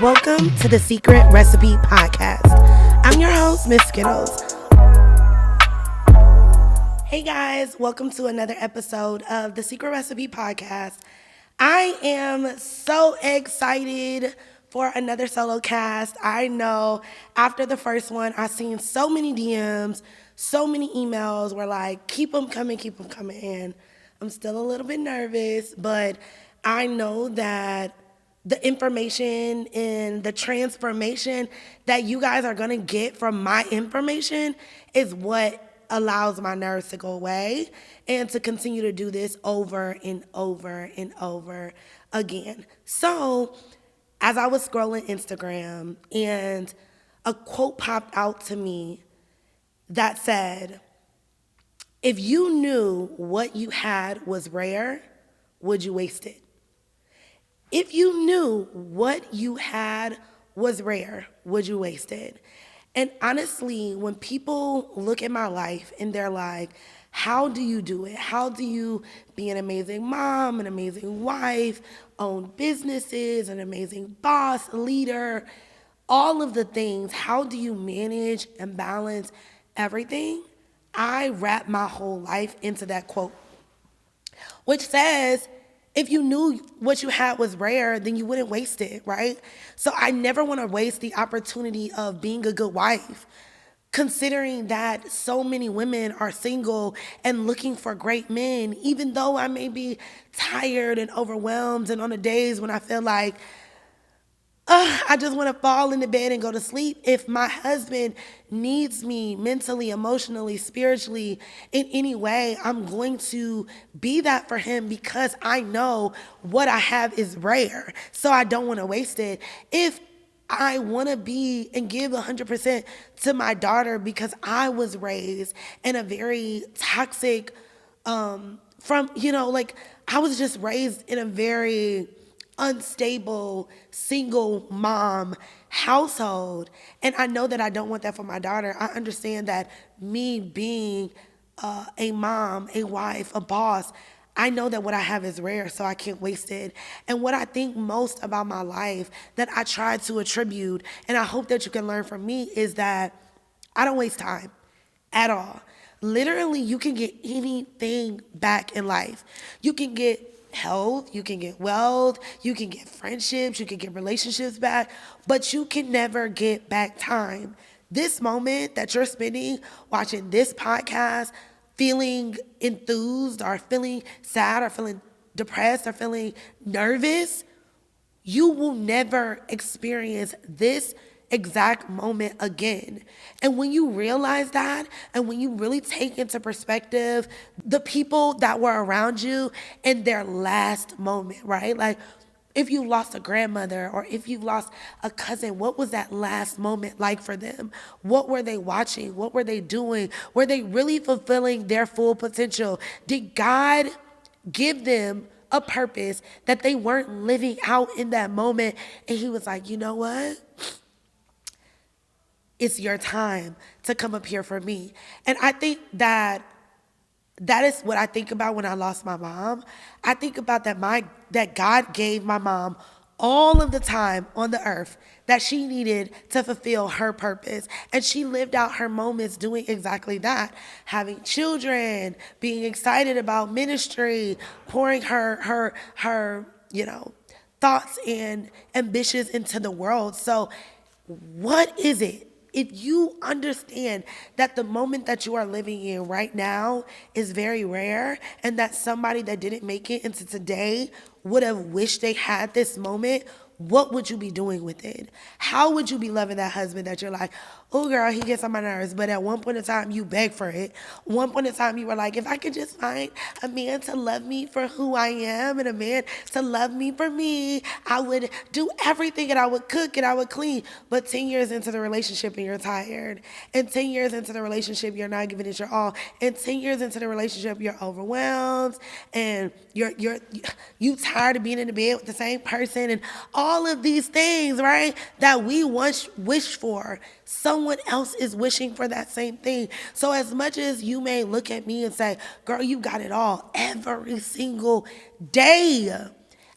Welcome to the Secret Recipe Podcast. I'm your host, Mz.Skittlez. Hey guys, welcome to another episode of the Secret Recipe Podcast. I am so excited for another solo cast. I know after the first one, I've seen so many DMs, so many emails were like, keep them coming. And I'm still a little bit nervous, but I know that the information and the transformation that you guys are gonna get from my information is what allows my nerves to go away and to continue to do this over and over and over again. So, as I was scrolling Instagram and a quote popped out to me that said, if you knew what you had was rare, would you waste it? If you knew what you had was rare, would you waste it? And honestly, when people look at my life and they're like, how do you do it? How do you be an amazing mom, an amazing wife, own businesses, an amazing boss, leader, all of the things? How do you manage and balance everything? I wrap my whole life into that quote, which says, if you knew what you had was rare, then you wouldn't waste it, right? So I never want to waste the opportunity of being a good wife, considering that so many women are single and looking for great men, even though I may be tired and overwhelmed and on the days when I feel like, I just want to fall into bed and go to sleep. If my husband needs me mentally, emotionally, spiritually, in any way, I'm going to be that for him because I know what I have is rare. So I don't want to waste it. If I want to be and give 100% to my daughter because I was raised in a very toxic, I was just raised in a very unstable single mom household, and I know that I don't want that for my daughter. I understand that me being a mom, a wife, a boss, I know that what I have is rare, so I can't waste it. And what I think most about my life that I try to attribute, and I hope that you can learn from me, is that I don't waste time at all. Literally, you can get anything back in life. You can get health, you can get wealth, you can get friendships, you can get relationships back, but you can never get back time. This moment that you're spending watching this podcast, feeling enthused or feeling sad or feeling depressed or feeling nervous, you will never experience this exact moment again. And when you realize that, and when you really take into perspective the people that were around you in their last moment, right? Like if you lost a grandmother or if you lost a cousin, what was that last moment like for them? What were they watching? What were they doing? Were they really fulfilling their full potential? Did God give them a purpose that they weren't living out in that moment? And he was like, you know what? It's your time to come up here for me. And I think that is what I think about when I lost my mom. I think about that God gave my mom all of the time on the earth that she needed to fulfill her purpose. And she lived out her moments doing exactly that, having children, being excited about ministry, pouring her thoughts and ambitions into the world. So what is it? If you understand that the moment that you are living in right now is very rare and that somebody that didn't make it into today would have wished they had this moment, what would you be doing with it? How would you be loving that husband that you're like, oh girl, he gets on my nerves, but at one point in time you begged for it. One point in time you were like, if I could just find a man to love me for who I am and a man to love me for me, I would do everything and I would cook and I would clean. But 10 years into the relationship and you're tired. And 10 years into the relationship you're not giving it your all. And 10 years into the relationship you're overwhelmed and you tired of being in the bed with the same person and all of these things, right, that we once wished for. Someone else is wishing for that same thing. So as much as you may look at me and say, girl, you got it all every single day,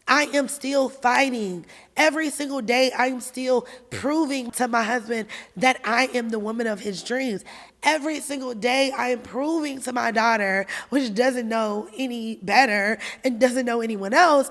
I am still fighting. Every single day, I'm still proving to my husband that I am the woman of his dreams. Every single day, I am proving to my daughter, which doesn't know any better and doesn't know anyone else,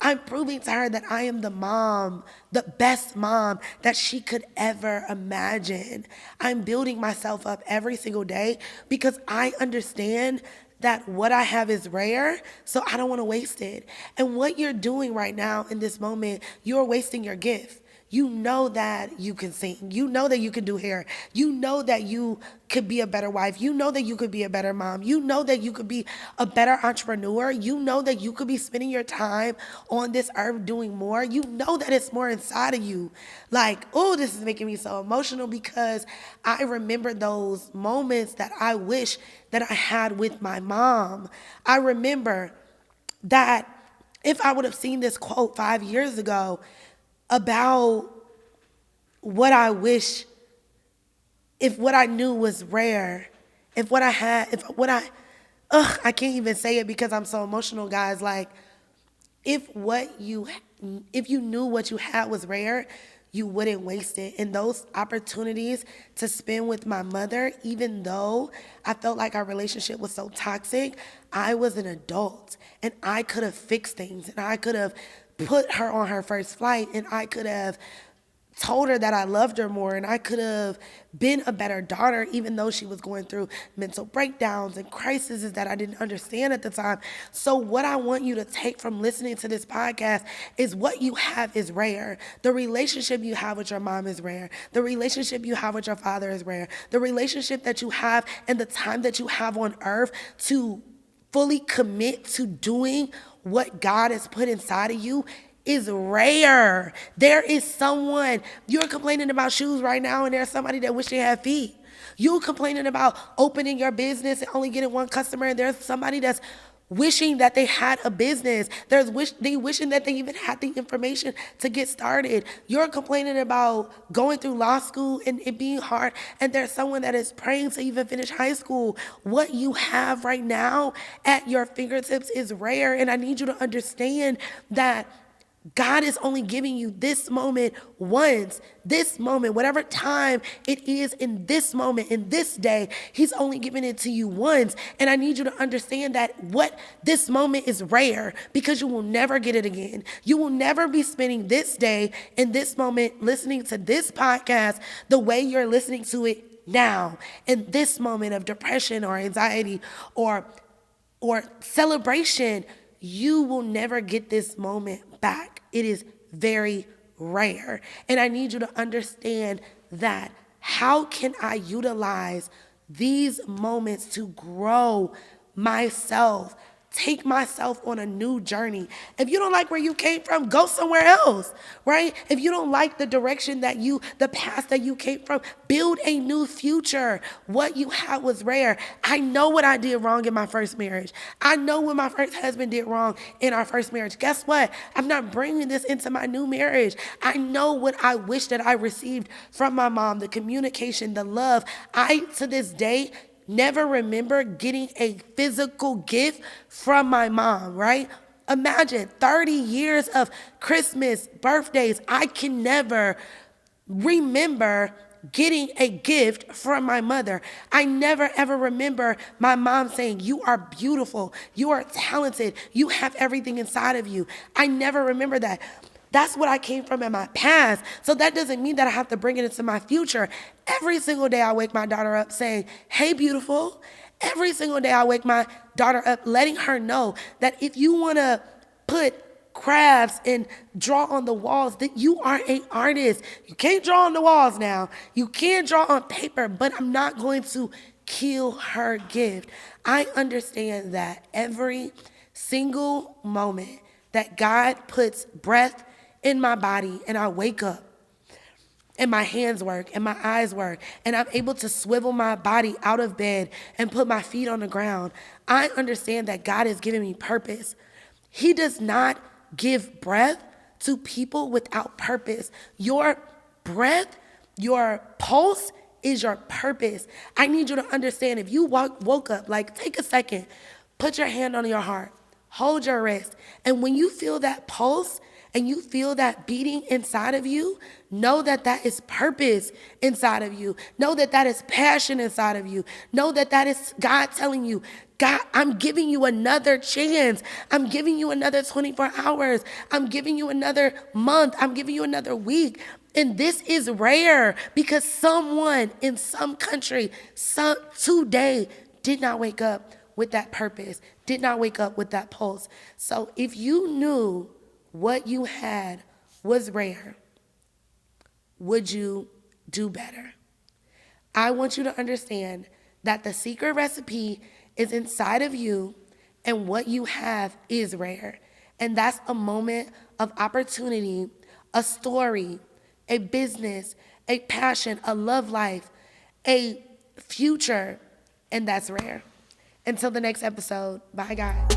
I'm proving to her that I am the mom, the best mom that she could ever imagine. I'm building myself up every single day because I understand that what I have is rare, so I don't want to waste it. And what you're doing right now in this moment, you're wasting your gift. You know that you can sing. You know that you can do hair. You know that you could be a better wife. You know that you could be a better mom. You know that you could be a better entrepreneur. You know that you could be spending your time on this earth doing more. You know that it's more inside of you. Like, oh, this is making me so emotional because I remember those moments that I wish that I had with my mom. I remember that if I would have seen this quote 5 years ago, about what I wish, if what I knew was rare, if what I had, I can't even say it because I'm so emotional, guys. Like, if you knew what you had was rare, you wouldn't waste it. And those opportunities to spend with my mother, even though I felt like our relationship was so toxic, I was an adult and I could have fixed things and I could have put her on her first flight and I could have told her that I loved her more and I could have been a better daughter even though she was going through mental breakdowns and crises that I didn't understand at the time. So what I want you to take from listening to this podcast is what you have is rare. The relationship you have with your mom is rare. The relationship you have with your father is rare. The relationship that you have and the time that you have on earth to fully commit to doing what God has put inside of you is rare. There is someone, you're complaining about shoes right now and there's somebody that wish they had feet. You're complaining about opening your business and only getting one customer and there's somebody that's wishing that they had a business. They wishing that they even had the information to get started. You're complaining about going through law school and it being hard, and there's someone that is praying to even finish high school. What you have right now at your fingertips is rare, and I need you to understand that God is only giving you this moment once, this moment, whatever time it is in this moment, in this day, he's only giving it to you once. And I need you to understand that what this moment is rare because you will never get it again. You will never be spending this day in this moment listening to this podcast the way you're listening to it now, in this moment of depression or anxiety or celebration. You will never get this moment back. It is very rare. And I need you to understand that. How can I utilize these moments to grow myself, take myself on a new journey? If you don't like where you came from, go somewhere else, right? If you don't like the direction the past that you came from, build a new future. What you had was rare. I know what I did wrong in my first marriage. I know what my first husband did wrong in our first marriage. Guess what? I'm not bringing this into my new marriage. I know what I wish that I received from my mom, the communication, the love. I, to this day, never remember getting a physical gift from my mom, right? Imagine 30 years of Christmas, birthdays. I can never remember getting a gift from my mother. I never ever remember my mom saying, "You are beautiful, you are talented, you have everything inside of you." I never remember that. That's what I came from in my past. So that doesn't mean that I have to bring it into my future. Every single day I wake my daughter up saying, "Hey, beautiful." Every single day I wake my daughter up letting her know that if you want to put crafts and draw on the walls, that you are an artist. You can't draw on the walls now. You can't draw on paper, but I'm not going to kill her gift. I understand that every single moment that God puts breath in my body and I wake up and my hands work and my eyes work and I'm able to swivel my body out of bed and put my feet on the ground, I understand that God has given me purpose. He does not give breath to people without purpose. Your breath, your pulse is your purpose. I need you to understand, if you woke up, like, take a second, put your hand on your heart. hold your rest. And when you feel that pulse and you feel that beating inside of you, know that that is purpose inside of you. Know that that is passion inside of you. Know that that is God telling you, God, I'm giving you another chance. I'm giving you another 24 hours. I'm giving you another month. I'm giving you another week. And this is rare because someone in some country, today, did not wake up with that purpose, did not wake up with that pulse. So if you knew what you had was rare, would you do better? I want you to understand that the secret recipe is inside of you and what you have is rare. And that's a moment of opportunity, a story, a business, a passion, a love life, a future, and that's rare. Until the next episode, bye guys.